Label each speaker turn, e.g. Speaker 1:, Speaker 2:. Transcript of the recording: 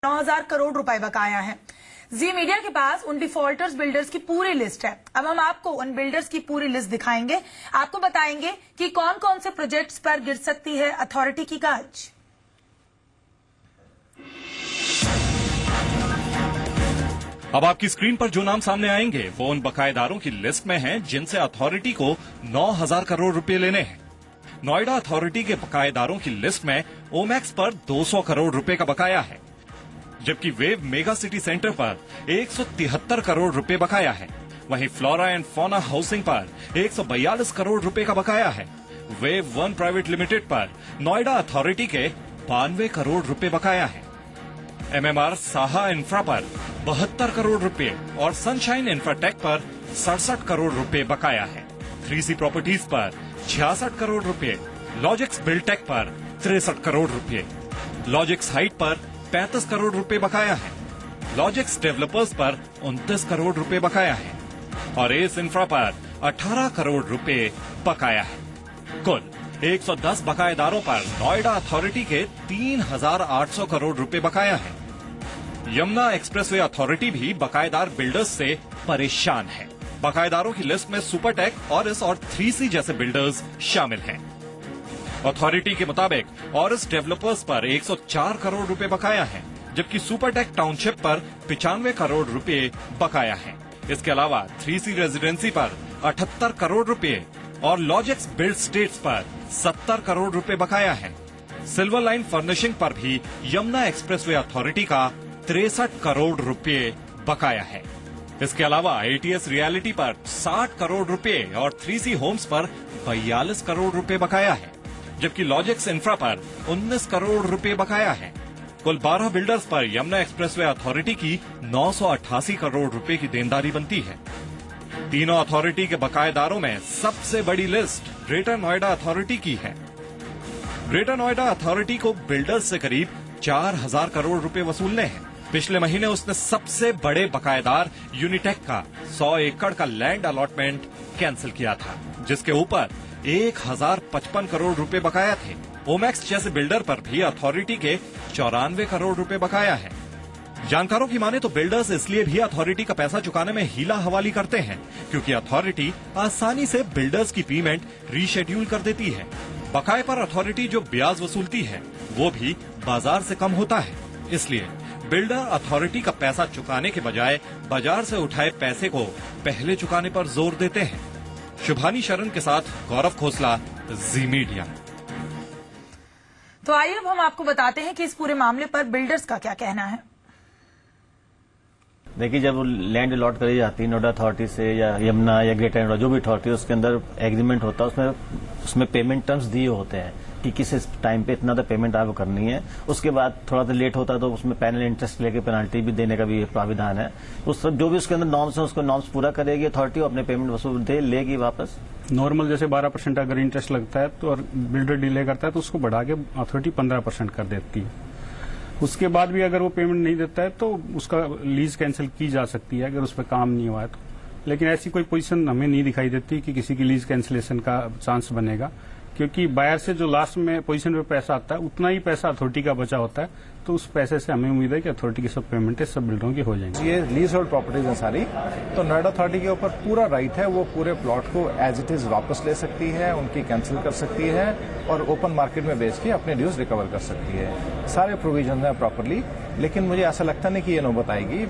Speaker 1: 9,000 करोड़ रुपए बकाया है। जी मीडिया के पास उन डिफॉल्टर्स बिल्डर्स की पूरी लिस्ट है। अब हम आपको उन बिल्डर्स की पूरी लिस्ट दिखाएंगे, आपको बताएंगे कि कौन कौन से प्रोजेक्ट्स पर गिर सकती है अथॉरिटी की गाज।
Speaker 2: अब आपकी स्क्रीन पर जो नाम सामने आएंगे वो उन बकायेदारों की लिस्ट में हैं जिनसे अथॉरिटी को 9,000 करोड़ रुपए लेने हैं। नोएडा अथॉरिटी के बकायेदारों की लिस्ट में ओमैक्स पर 200 करोड़ रुपए का बकाया है, जबकि वेव मेगा सिटी सेंटर पर 173 करोड़ रुपए बकाया है। वहीं फ्लोरा एंड फौना हाउसिंग पर 142 करोड़ रुपए का बकाया है। वेव वन प्राइवेट लिमिटेड पर नोएडा अथॉरिटी के 92 करोड़ रुपए बकाया है। एमएमआर साहा इंफ्रा पर 72 करोड़ रुपए और सनशाइन इंफ्राटेक पर 67 करोड़ रुपए बकाया है। 3C प्रॉपर्टीज पर 66 करोड़ रुपए, लॉजिक्स बिल्टेक पर 63 करोड़ रुपए, लॉजिक्स हाइट पर 35 करोड़ रुपए बकाया है। लॉजिक्स डेवलपर्स पर 29 करोड़ रुपए बकाया है और एस इंफ्रा पर 18 करोड़ रुपए बकाया है। कुल 110 बकायेदारों पर नोएडा अथॉरिटी के 3,800 करोड़ रुपए बकाया है। यमुना एक्सप्रेसवे अथॉरिटी भी बकायेदार बिल्डर्स से परेशान है। बकायेदारों की लिस्ट में सुपरटेक, ऑरिस और 3C जैसे बिल्डर्स शामिल हैं। अथॉरिटी के मुताबिक ऑरिस डेवलपर्स पर 104 करोड़ रुपए बकाया है, जबकि सुपरटेक टाउनशिप पर 95 करोड़ रुपए बकाया है। इसके अलावा 3C रेजिडेंसी पर 78 करोड़ रुपए और लॉजिक्स बिल्ड स्टेट्स पर 70 करोड़ रुपए बकाया है। सिल्वर लाइन फर्निशिंग पर भी यमुना एक्सप्रेसवे अथॉरिटी का 63 करोड़ रुपए बकाया है। इसके अलावा ATS रियलिटी पर 60 करोड़ रुपए और 3C होम्स पर 42 करोड़ रुपए बकाया है, जबकि लॉजिक्स इंफ्रा पर 19 करोड़ रुपए बकाया है। कुल 12 बिल्डर्स पर यमुना एक्सप्रेसवे अथॉरिटी की 988 करोड़ रुपए की देनदारी बनती है। तीनों अथॉरिटी के बकायेदारों में सबसे बड़ी लिस्ट ग्रेटर नोएडा अथॉरिटी की है। ग्रेटर नोएडा अथॉरिटी को बिल्डर्स से करीब 4,000 करोड़ रुपए वसूलने हैं। पिछले महीने उसने सबसे बड़े बकायेदार यूनिटेक का 100 एकड़ का लैंड अलॉटमेंट कैंसिल किया था, जिसके ऊपर 1,055 करोड़ रुपए बकाया थे। ओमैक्स जैसे बिल्डर पर भी अथॉरिटी के 94 करोड़ रुपए बकाया है। जानकारों की माने तो बिल्डर्स इसलिए भी अथॉरिटी का पैसा चुकाने में हीला हवाली करते हैं, क्योंकि अथॉरिटी आसानी से बिल्डर्स की पेमेंट रीशेड्यूल कर देती है। बकाये पर अथॉरिटी जो ब्याज वसूलती है वो भी बाजार से कम होता है। इसलिए बिल्डर अथॉरिटी का पैसा चुकाने के बजाय बाजार से उठाए पैसे को पहले चुकाने पर जोर देते हैं। शुभानी शरण के साथ गौरव खोसला, जी मीडिया।
Speaker 1: तो आइए अब हम आपको बताते हैं कि इस पूरे मामले पर बिल्डर्स का क्या कहना है।
Speaker 3: देखिए, जब लैंड अलॉट करी जाती है नोएडा अथॉरिटी से या यमुना या ग्रेटर नोएडा जो भी अथॉरिटी है, उसके अंदर एग्रीमेंट होता है, उसमें पेमेंट टर्म्स दिए होते हैं कि किस टाइम पे इतना तो पेमेंट आपको करनी है। उसके बाद थोड़ा सा लेट होता है तो उसमें पैनल इंटरेस्ट लेके पेनाल्टी भी देने का भी प्राविधान है। उस जो भी उसके अंदर नॉर्म्स है उसको नॉर्म्स पूरा करेगी अथॉरिटी, अपने पेमेंट वसूल लेगी वापस।
Speaker 4: नॉर्मल जैसे 12% अगर इंटरेस्ट लगता है तो और बिल्डर डिले करता है तो उसको बढ़ा के अथॉरिटी 15% कर देती है। उसके बाद भी अगर वो पेमेंट नहीं देता है तो उसका लीज कैंसिल की जा सकती है, अगर उस पर काम नहीं हुआ है तो। लेकिन ऐसी कोई पोजीशन हमें नहीं दिखाई देती कि किसी की लीज कैंसिलेशन का चांस बनेगा, क्योंकि बायर से जो लास्ट में पोजीशन पे पैसा आता है उतना ही पैसा अथॉरिटी का बचा होता है, तो उस पैसे से हमें उम्मीद है कि अथॉरिटी की सब पेमेंटें सब बिल्डरों की हो जाएंगी।
Speaker 5: ये लीज होल्ड प्रॉपर्टीज हैं सारी, तो नोएडा अथॉरिटी के ऊपर पूरा राइट है, वो पूरे प्लॉट को एज इट इज वापस ले सकती है, उनकी कैंसिल कर सकती है और ओपन मार्केट में बेच के अपने ड्यूज रिकवर कर सकती है। सारे प्रोविजन है प्रॉपरली, लेकिन मुझे ऐसा लगता नहीं कि ये नौबत आएगी।